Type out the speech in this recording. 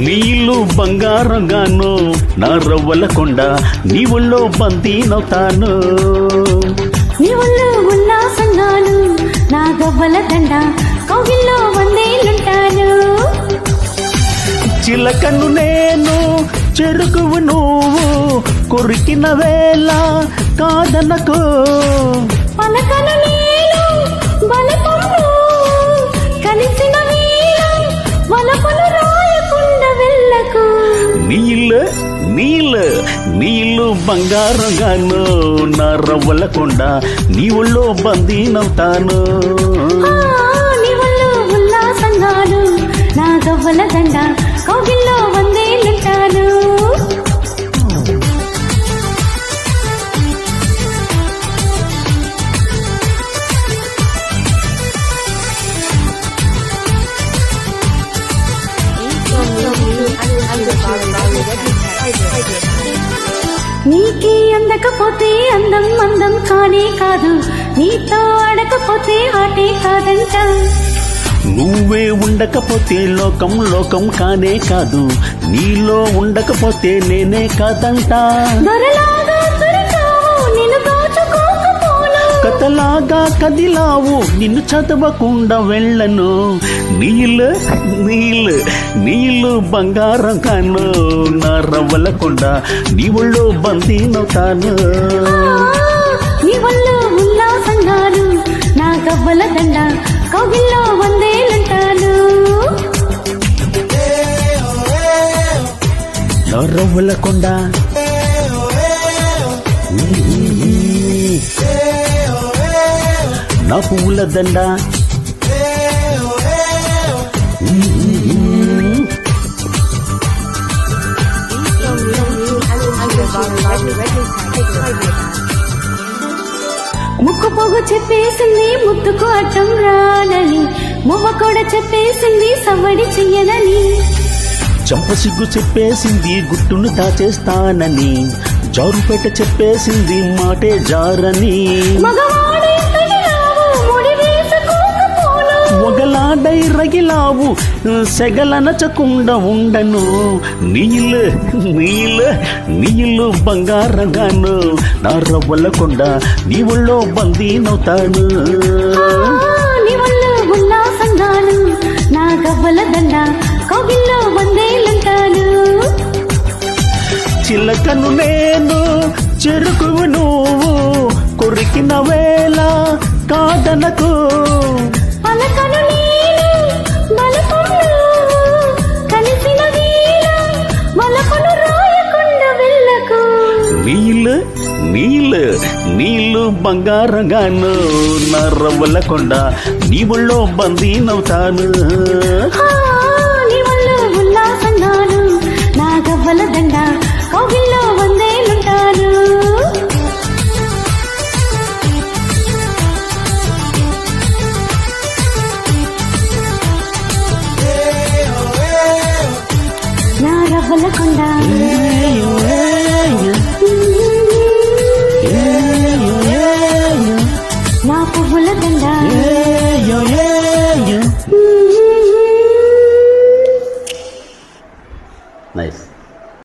నీళ్ళు బంగారంగాను నా రవ్వల కొండ నీ ఒళ్ళో బందీనవుతాను. నీ ఒళ్ళు ఉల్లాసంగాను నా గవ్వల దండ కౌగిల్లో వందేలుంటాను. చిలకను నేను చెరుకువు నువ్వు కొరికిన వేళ కాదనకు. పలకను నేను బలపము కలిసిన వేళ వలపలు రాయకుండా వెళ్ళకు. నీళ్ళు బంగారంగాను నా రవ్వల కొండ నీ ఒళ్ళో బందీనవుతాను. నీ ఒళ్ళు ఉల్లాసంగాను నా గవ్వల దండ కౌగిల్లో వందేలుంటాను. నీకే అందకపోతే అందం అందం కానే కాదు, నీతో ఆడకపోతే ఆటే కాదంట. నువ్వే ఉండకపోతే లోకం లోకం కానే కాదు, నీలో ఉండకపోతే నేనే కాదంటా. దొరలాగా దొరికావు నిన్ను దాచుకోకపోను, కథలాగా కదిలావు నిన్ను చదవకుండా వెళ్ళను. నీళ్ళు బంగారం కాను నా రవ్వల కొండ నీ ఒళ్ళో బందీనవుతాను. నీ ఒళ్ళు ఉల్లాసంగాను నా గవ్వల దండ కౌగిల్లో వందేలుంటాను. నా రవ్వల కొండ నా పువ్వుల దండ ముక్కు పొగు చెప్పేసింది ముద్దుకు అడ్డం రానని, మువ్వ కూడా చెప్పేసింది సవ్వడి చెయ్యనని. చంప సిగ్గు చెప్పేసింది గుట్టును దాచేస్తానని, జారుపేట చెప్పేసింది మాటే జారని. ఒగలాడై రగిలావు సెగలనచకుండా ఉండను. నీళ్ళు బంగారంగాను నా రవ్వల కొండ నీ ఒళ్ళో బందీనవుతాను. నీ ఒళ్ళు ఉల్లాసంగాను నా గవ్వల దండ కౌగిల్లో వందేలుంటాను. చిలకను నేను చెరుకువు నువ్వు కొరికిన వేళ కాదనకు. పలకను నేను బలపము కలిసిన వేళ వలపలు రాయకుండా వెళ్ళకు. నీళ్ళు బంగారంగాను నా రవ్వల కొండ నీ ఒళ్ళో బందీనవుతాను. నీ ఒళ్ళు ఉల్లాసంగాను నా గవ్వల దండ కౌగిల్లో వందేలుంటాను. నా రవ్వల కొండ